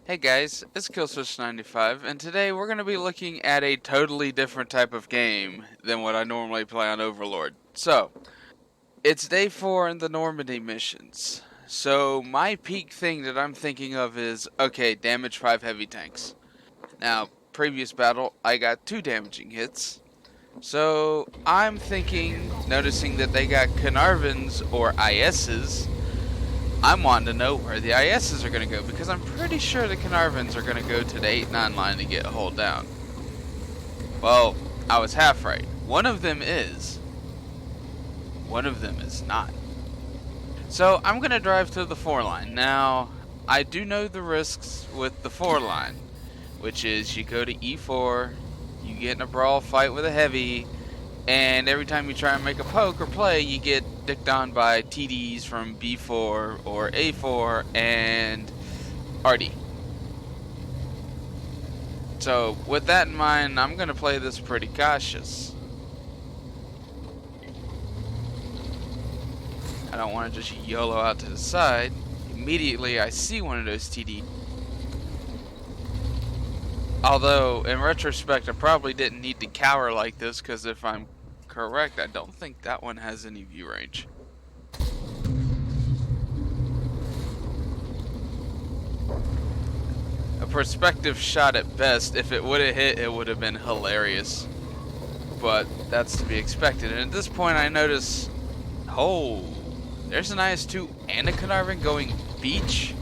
Hey guys, it's Killswitch95, and today we're going to be looking at a totally different type of game than what I normally play on Overlord. So, it's day 4 in the Normandy missions. So, my peak thing that I'm thinking of is, okay, damage 5 heavy tanks. Now, previous battle, I got 2 damaging hits. So, I'm thinking, noticing that they got Carnarvons or ISs, I'm wanting to know where the ISs are going to go, because I'm pretty sure the Carnarvons are going to go to the 8-9 line to get hulled down. Well, I was half right. One of them is. One of them is not. So, I'm going to drive to the 4 line. Now, I do know the risks with the 4 line, which is you go to E4, you get in a brawl fight with a heavy, and every time you try and make a poke or play, you get dicked on by TDs from B4 or A4 and RD. So, with that in mind, I'm going to play this pretty cautious. I don't want to just YOLO out to the side. Immediately, I see one of those TD. Although, in retrospect, I probably didn't need to cower like this, because if I'm correct, I don't think that one has any view range. A perspective shot at best. If it would have hit, it would have been hilarious. But that's to be expected. And at this point, I notice, oh, there's an IS-2 and a Carnarvon going beach.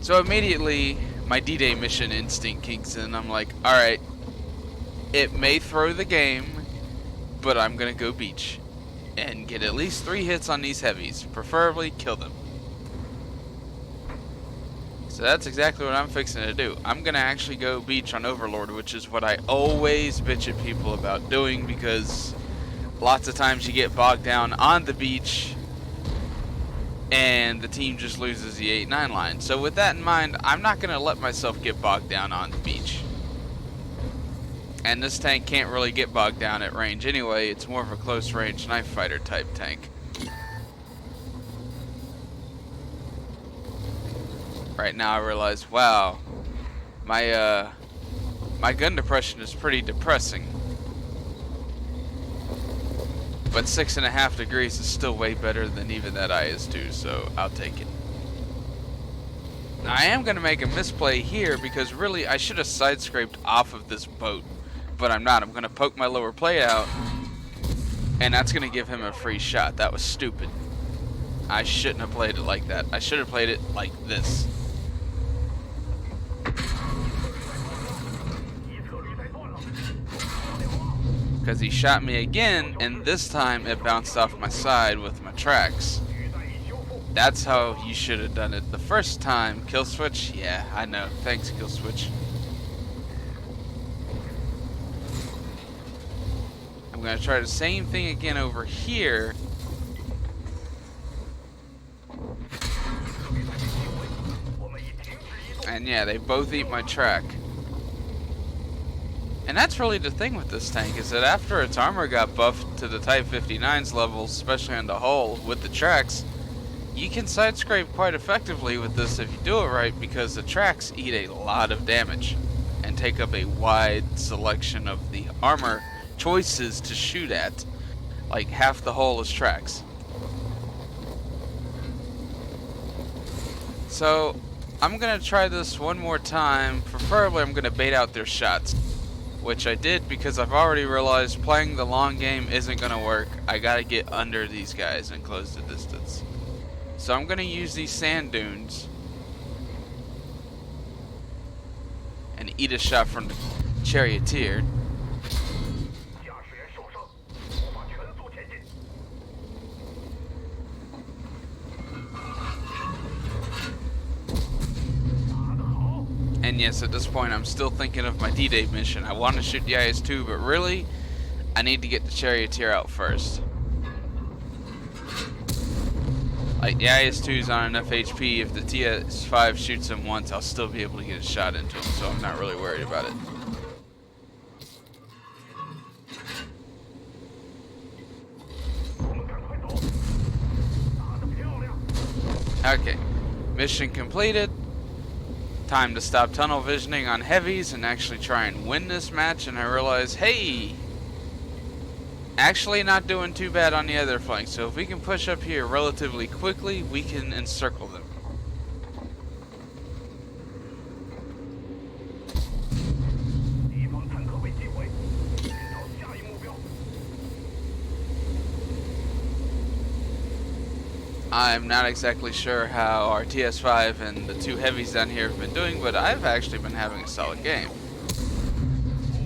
So immediately, my D-Day mission instinct kicks in. I'm like, alright, it may throw the game, but I'm gonna go beach and get at least 3 hits on these heavies, preferably kill them. So that's exactly what I'm fixing to do. I'm gonna actually go beach on Overlord, which is what I always bitch at people about doing, because lots of times you get bogged down on the beach and the team just loses the 8-9 line. So with that in mind, I'm not gonna let myself get bogged down on the beach. And this tank can't really get bogged down at range anyway. It's more of a close range knife fighter type tank. Right now I realize, wow, my gun depression is pretty depressing. But 6.5 degrees is still way better than even that IS-2, so I'll take it. Now I am going to make a misplay here, because really I should have side scraped off of this boat. But I'm not. I'm going to poke my lower plate out, and that's going to give him a free shot. That was stupid. I shouldn't have played it like that. I should have played it like this. Because he shot me again, and this time it bounced off my side with my tracks. That's how you should have done it the first time. Killswitch? Yeah, I know. Thanks, Killswitch. I'm going to try the same thing again over here. And yeah, they both eat my track. And that's really the thing with this tank, is that after its armor got buffed to the Type 59's levels, especially on the hull with the tracks, you can side scrape quite effectively with this if you do it right, because the tracks eat a lot of damage and take up a wide selection of the armor choices to shoot at. Like half the hull is tracks. So I'm gonna try this one more time. Preferably I'm gonna bait out their shots, which I did because I've already realized playing the long game isn't gonna work. I gotta get under these guys and close the distance. So I'm gonna use these sand dunes and eat a shot from the charioteer. And yes, at this point I'm still thinking of my D-Day mission. I want to shoot the IS-2, but really, I need to get the charioteer out first. Like, the IS-2's on enough HP, if the TS-5 shoots him once, I'll still be able to get a shot into him, so I'm not really worried about it. Okay, mission completed. time to stop tunnel visioning on heavies and actually try and win this match, and I realized, hey, actually not doing too bad on the other flank, so if we can push up here relatively quickly, we can encircle them. I'm not exactly sure how our TS5 and the two heavies down here have been doing, but I've actually been having a solid game.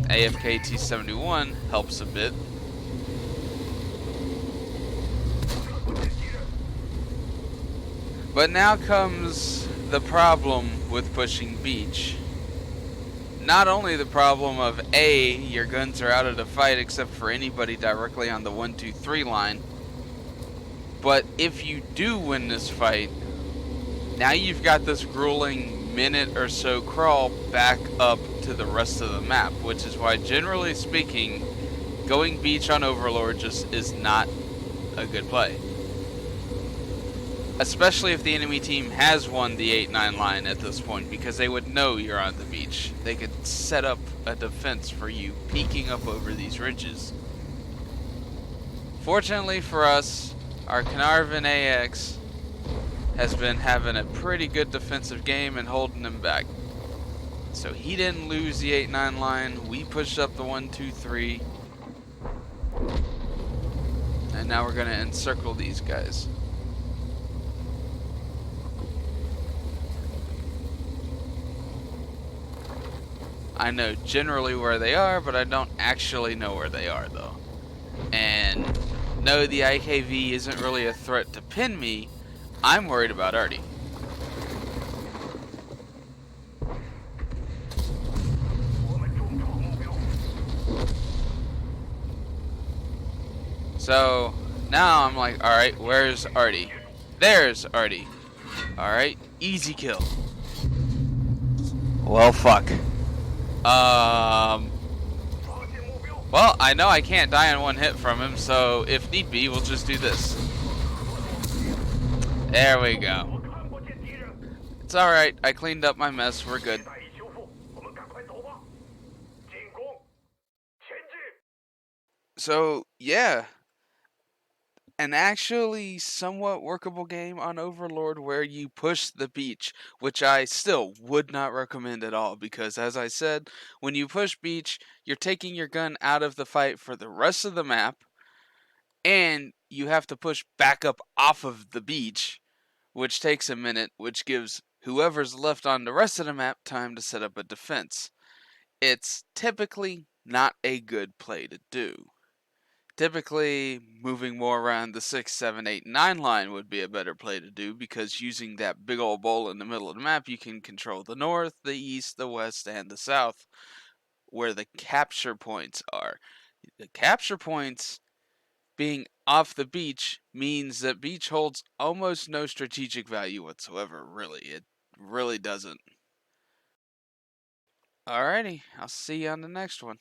AFK T71 helps a bit. But now comes the problem with pushing beach. Not only the problem of A, your guns are out of the fight except for anybody directly on the 1, 2, 3 line, but if you do win this fight, now you've got this grueling minute or so crawl back up to the rest of the map, which is why, generally speaking, going beach on Overlord just is not a good play. Especially if the enemy team has won the 8-9 line at this point, because they would know you're on the beach. They could set up a defense for you peeking up over these ridges. Fortunately for us, our Caernarvon AX has been having a pretty good defensive game and holding him back. So he didn't lose the 8-9 line. We pushed up the 1, 2, 3. And now we're going to encircle these guys. I know generally where they are, but I don't actually know where they are, though. And no, the IKV isn't really a threat to pin me. I'm worried about Artie. So now I'm like, alright, where's Artie? There's Artie. Alright, easy kill. Well, fuck. Well, I know I can't die in one hit from him, so if need be, we'll just do this. There we go. It's alright, I cleaned up my mess, we're good. So, yeah. An actually somewhat workable game on Overlord where you push the beach, which I still would not recommend at all, because as I said, when you push beach, you're taking your gun out of the fight for the rest of the map, and you have to push back up off of the beach, which takes a minute, which gives whoever's left on the rest of the map time to set up a defense. It's typically not a good play to do. Typically, moving more around the 6, 7, 8, 9 line would be a better play to do, because using that big old bowl in the middle of the map, you can control the north, the east, the west, and the south, where the capture points are. The capture points being off the beach means that beach holds almost no strategic value whatsoever, really. It really doesn't. Alrighty, I'll see you on the next one.